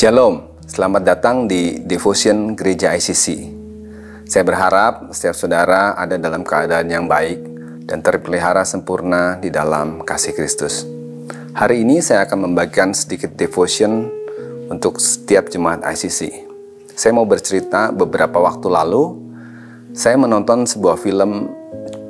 Shalom, selamat datang di Devotion Gereja ICC. Saya berharap setiap saudara ada dalam keadaan yang baik dan terpelihara sempurna di dalam kasih Kristus. Hari ini saya akan membagikan sedikit devotion untuk setiap jemaat ICC. Saya mau bercerita beberapa waktu lalu, saya menonton sebuah film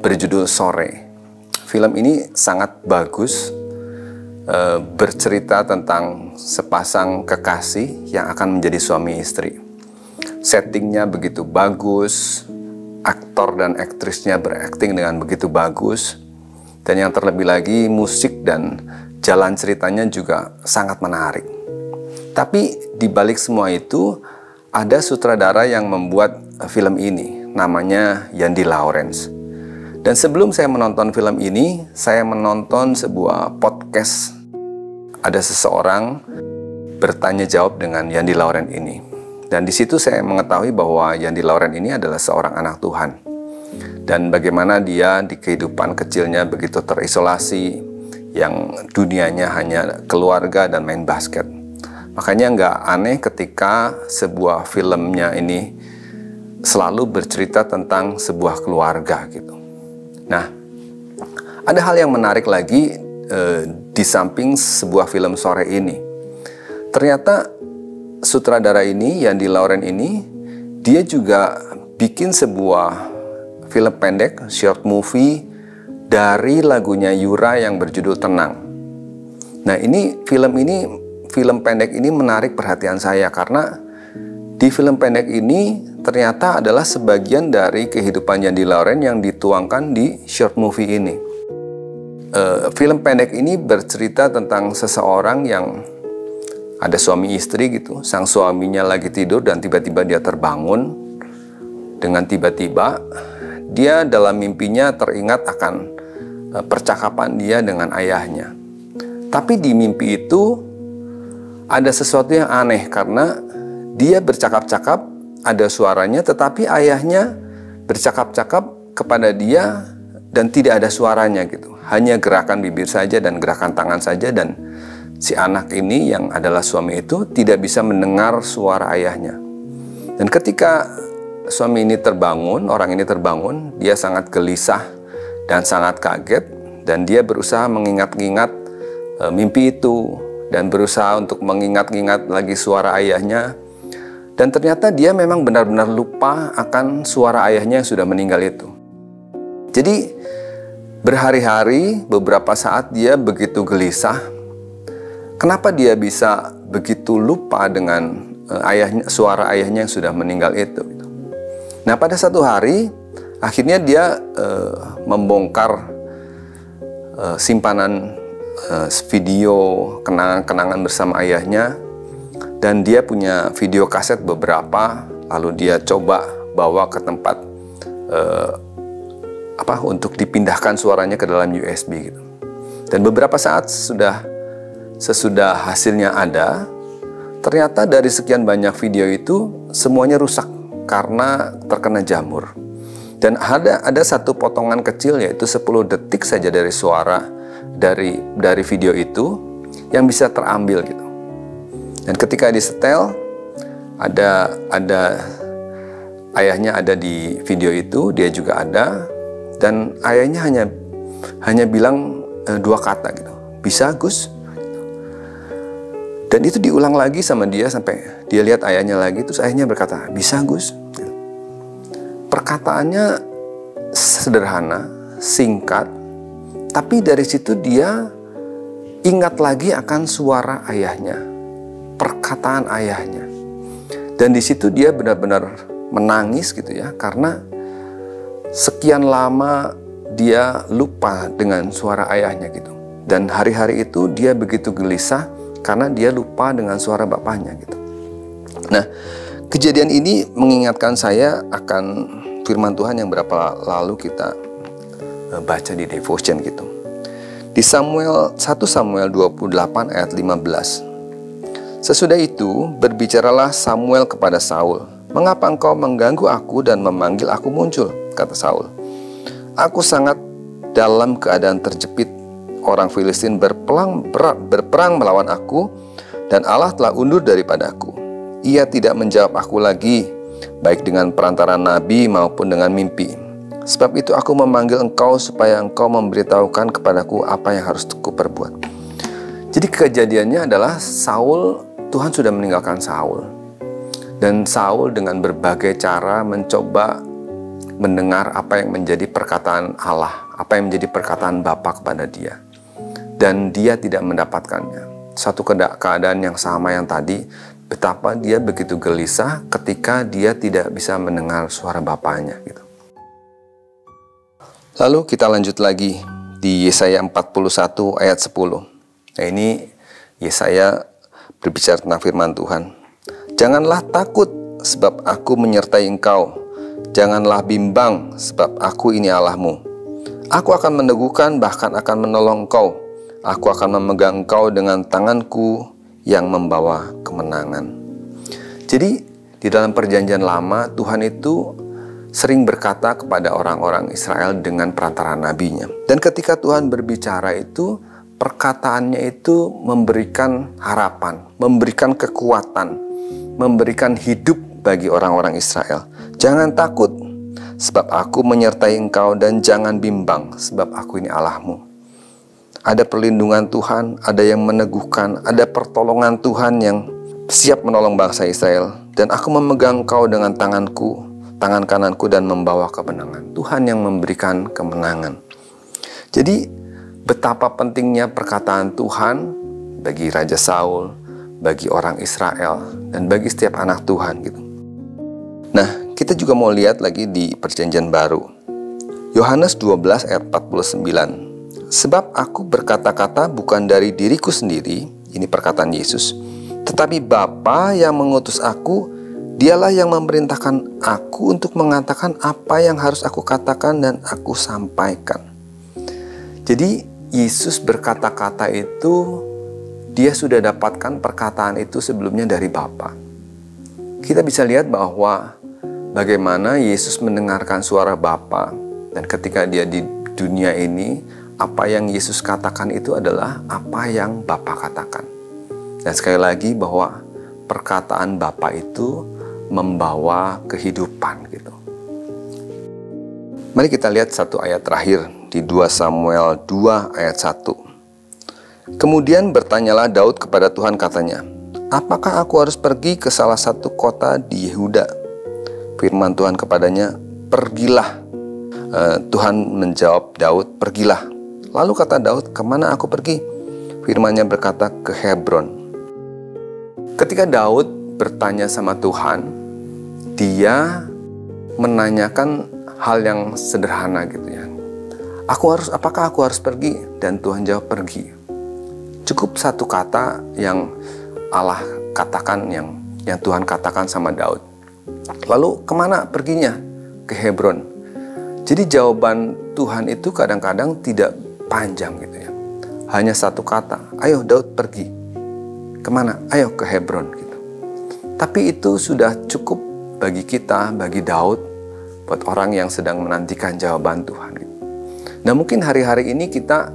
berjudul Sore. Film ini sangat bagus, bercerita tentang sepasang kekasih yang akan menjadi suami istri. Settingnya begitu bagus, aktor dan aktrisnya berakting dengan begitu bagus, dan yang terlebih lagi musik dan jalan ceritanya juga sangat menarik. Tapi di balik semua itu ada sutradara yang membuat film ini, namanya Yandi Laurens. Dan sebelum saya menonton film ini, saya menonton sebuah podcast. Ada seseorang bertanya jawab dengan Yandi Laurens ini. Dan di situ saya mengetahui bahwa Yandi Laurens ini adalah seorang anak Tuhan. Dan bagaimana dia di kehidupan kecilnya begitu terisolasi, yang dunianya hanya keluarga dan main basket. Makanya nggak aneh ketika sebuah filmnya ini selalu bercerita tentang sebuah keluarga gitu. Nah, ada hal yang menarik lagi di samping sebuah film Sore ini. Ternyata sutradara ini, Yandi Laurens ini, dia juga bikin sebuah film pendek, short movie dari lagunya Yura yang berjudul Tenang. Nah, film pendek ini menarik perhatian saya karena di film pendek ini ternyata adalah sebagian dari kehidupan Yandi Laurens yang dituangkan di short movie ini. Film pendek ini bercerita tentang seseorang yang ada suami istri gitu. Sang suaminya lagi tidur dan tiba-tiba dia terbangun. Dengan tiba-tiba dia dalam mimpinya teringat akan percakapan dia dengan ayahnya. Tapi di mimpi itu ada sesuatu yang aneh karena dia bercakap-cakap, ada suaranya, tetapi ayahnya bercakap-cakap kepada dia dan tidak ada suaranya gitu. Hanya gerakan bibir saja dan gerakan tangan saja, dan si anak ini yang adalah suami itu tidak bisa mendengar suara ayahnya. Dan ketika suami ini terbangun, orang ini terbangun, dia sangat gelisah dan sangat kaget, dan dia berusaha mengingat-ingat mimpi itu dan berusaha untuk mengingat-ingat lagi suara ayahnya. Dan ternyata dia memang benar-benar lupa akan suara ayahnya yang sudah meninggal itu. Jadi berhari-hari, beberapa saat dia begitu gelisah. Kenapa dia bisa begitu lupa dengan suara ayahnya yang sudah meninggal itu? Nah, pada satu hari, akhirnya dia membongkar simpanan video kenangan-kenangan bersama ayahnya. Dan dia punya video kaset beberapa, lalu dia coba bawa ke tempat untuk dipindahkan suaranya ke dalam USB gitu. Dan beberapa saat sesudah hasilnya ada, ternyata dari sekian banyak video itu semuanya rusak karena terkena jamur. Dan ada satu potongan kecil, yaitu 10 detik saja dari suara dari video itu yang bisa terambil gitu. Dan ketika disetel, ada ayahnya ada di video itu, dia juga ada, dan ayahnya hanya bilang 2 kata gitu, bisa Gus? Dan itu diulang lagi sama dia sampai dia lihat ayahnya lagi, terus ayahnya berkata, bisa Gus? Perkataannya sederhana, singkat, tapi dari situ dia ingat lagi akan suara ayahnya, perkataan ayahnya. Dan di situ dia benar-benar menangis gitu ya, karena sekian lama dia lupa dengan suara ayahnya gitu. Dan hari-hari itu dia begitu gelisah karena dia lupa dengan suara bapaknya gitu. Nah, kejadian ini mengingatkan saya akan firman Tuhan yang berapa lalu kita baca di devotion gitu. Di 1 Samuel 28 ayat 15. Sesudah itu, berbicaralah Samuel kepada Saul. Mengapa engkau mengganggu aku dan memanggil aku muncul? Kata Saul. Aku sangat dalam keadaan terjepit. Orang Filistin berperang melawan aku dan Allah telah undur daripadaku. Ia tidak menjawab aku lagi, baik dengan perantara nabi maupun dengan mimpi. Sebab itu aku memanggil engkau supaya engkau memberitahukan kepadaku apa yang harus aku perbuat. Jadi kejadiannya adalah Tuhan sudah meninggalkan Saul. Dan Saul dengan berbagai cara mencoba mendengar apa yang menjadi perkataan Allah, apa yang menjadi perkataan Bapa kepada dia. Dan dia tidak mendapatkannya. Satu keadaan yang sama yang tadi, betapa dia begitu gelisah ketika dia tidak bisa mendengar suara Bapanya gitu. Lalu kita lanjut lagi di Yesaya 41 ayat 10. Nah, ini Yesaya berbicara tentang firman Tuhan. Janganlah takut, sebab aku menyertai engkau. Janganlah bimbang, sebab aku ini Allahmu. Aku akan meneguhkan, bahkan akan menolong engkau. Aku akan memegang engkau dengan tanganku yang membawa kemenangan. Jadi, di dalam perjanjian lama, Tuhan itu sering berkata kepada orang-orang Israel dengan perantara nabinya. Dan ketika Tuhan berbicara itu, perkataannya itu memberikan harapan, memberikan kekuatan, memberikan hidup bagi orang-orang Israel. Jangan takut, sebab aku menyertai engkau, dan jangan bimbang, sebab aku ini Allahmu. Ada perlindungan Tuhan, ada yang meneguhkan, ada pertolongan Tuhan yang siap menolong bangsa Israel. Dan aku memegang engkau dengan tangan kananku dan membawa kemenangan. Tuhan yang memberikan kemenangan. Jadi betapa pentingnya perkataan Tuhan bagi Raja Saul, bagi orang Israel, dan bagi setiap anak Tuhan gitu. Nah, kita juga mau lihat lagi di Perjanjian Baru. Yohanes 12 ayat 49. Sebab aku berkata-kata bukan dari diriku sendiri, ini perkataan Yesus, tetapi Bapa yang mengutus aku, dialah yang memerintahkan aku untuk mengatakan apa yang harus aku katakan dan aku sampaikan. Jadi Yesus berkata-kata itu, dia sudah dapatkan perkataan itu sebelumnya dari Bapa. Kita bisa lihat bahwa bagaimana Yesus mendengarkan suara Bapa, dan ketika dia di dunia ini, apa yang Yesus katakan itu adalah apa yang Bapa katakan. Dan sekali lagi bahwa perkataan Bapa itu membawa kehidupan gitu. Mari kita lihat satu ayat terakhir di 2 Samuel 2 ayat 1. Kemudian bertanyalah Daud kepada Tuhan, katanya, apakah aku harus pergi ke salah satu kota di Yehuda? Firman Tuhan kepadanya, pergilah. Tuhan menjawab Daud, pergilah. Lalu kata Daud, kemana aku pergi? Firman-Nya berkata, ke Hebron. Ketika Daud bertanya sama Tuhan, dia menanyakan hal yang sederhana gitu ya. Apakah aku harus pergi? Dan Tuhan jawab, pergi. Cukup satu kata yang Allah katakan, yang Tuhan katakan sama Daud. Lalu kemana perginya? Ke Hebron. Jadi jawaban Tuhan itu kadang-kadang tidak panjang gitu ya. Hanya satu kata, ayo Daud pergi. Kemana? Ayo ke Hebron gitu. Tapi itu sudah cukup bagi kita, bagi Daud, buat orang yang sedang menantikan jawaban Tuhan gitu. Nah, mungkin hari-hari ini kita,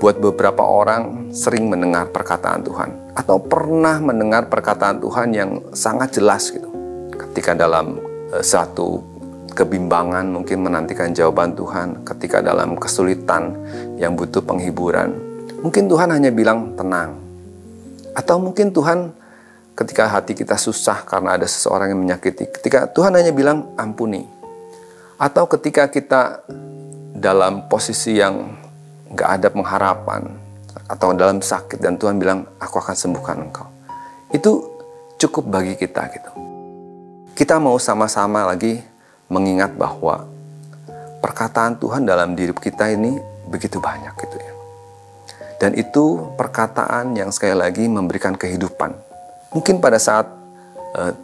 buat beberapa orang, sering mendengar perkataan Tuhan, atau pernah mendengar perkataan Tuhan yang sangat jelas gitu. Ketika dalam satu kebimbangan mungkin menantikan jawaban Tuhan, ketika dalam kesulitan yang butuh penghiburan, mungkin Tuhan hanya bilang tenang. Atau mungkin Tuhan ketika hati kita susah karena ada seseorang yang menyakiti, ketika Tuhan hanya bilang ampuni. Atau ketika kita dalam posisi yang gak ada pengharapan, atau dalam sakit dan Tuhan bilang, aku akan sembuhkan engkau. Itu cukup bagi kita gitu. Kita mau sama-sama lagi mengingat bahwa perkataan Tuhan dalam diri kita ini begitu banyak gitu ya. Dan itu perkataan yang sekali lagi memberikan kehidupan. Mungkin pada saat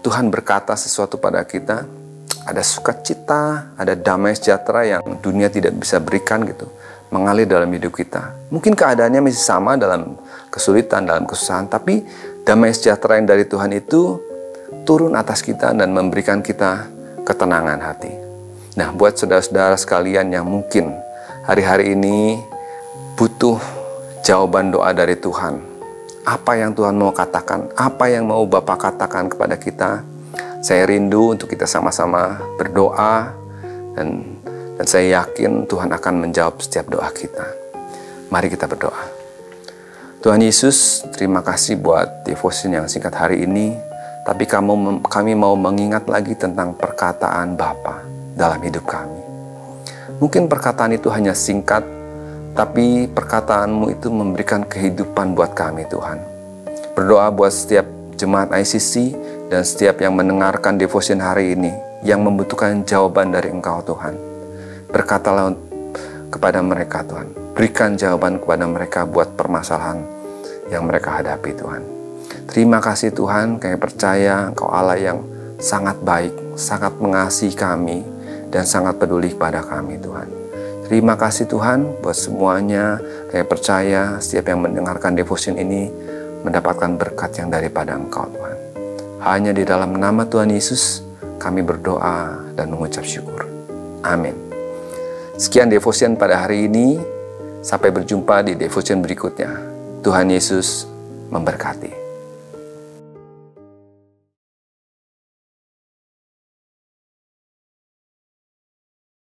Tuhan berkata sesuatu pada kita, ada sukacita, ada damai sejahtera yang dunia tidak bisa berikan gitu, mengalir dalam hidup kita. Mungkin keadaannya masih sama dalam kesulitan, dalam kesusahan, tapi damai sejahtera yang dari Tuhan itu turun atas kita dan memberikan kita ketenangan hati. Nah, buat saudara-saudara sekalian yang mungkin hari-hari ini butuh jawaban doa dari Tuhan, Apa yang Tuhan mau katakan, apa yang mau Bapak katakan kepada kita. Saya rindu untuk kita sama-sama berdoa, dan saya yakin Tuhan akan menjawab setiap doa kita. Mari kita berdoa. Tuhan Yesus, terima kasih buat devotion yang singkat hari ini. Tapi kami mau mengingat lagi tentang perkataan Bapa dalam hidup kami. Mungkin perkataan itu hanya singkat, tapi perkataan-Mu itu memberikan kehidupan buat kami, Tuhan. Berdoa buat setiap jemaat ICC dan setiap yang mendengarkan devotion hari ini yang membutuhkan jawaban dari Engkau, Tuhan. Berkatalah kepada mereka, Tuhan. Berikan jawaban kepada mereka buat permasalahan yang mereka hadapi, Tuhan. Terima kasih Tuhan, kami percaya Engkau Allah yang sangat baik, sangat mengasihi kami, dan sangat peduli pada kami, Tuhan. Terima kasih Tuhan buat semuanya. Kami percaya setiap yang mendengarkan devotion ini mendapatkan berkat yang daripada Engkau, Tuhan. Hanya di dalam nama Tuhan Yesus kami berdoa dan mengucap syukur. Amin. Sekian devotion pada hari ini. Sampai berjumpa di devotion berikutnya. Tuhan Yesus memberkati.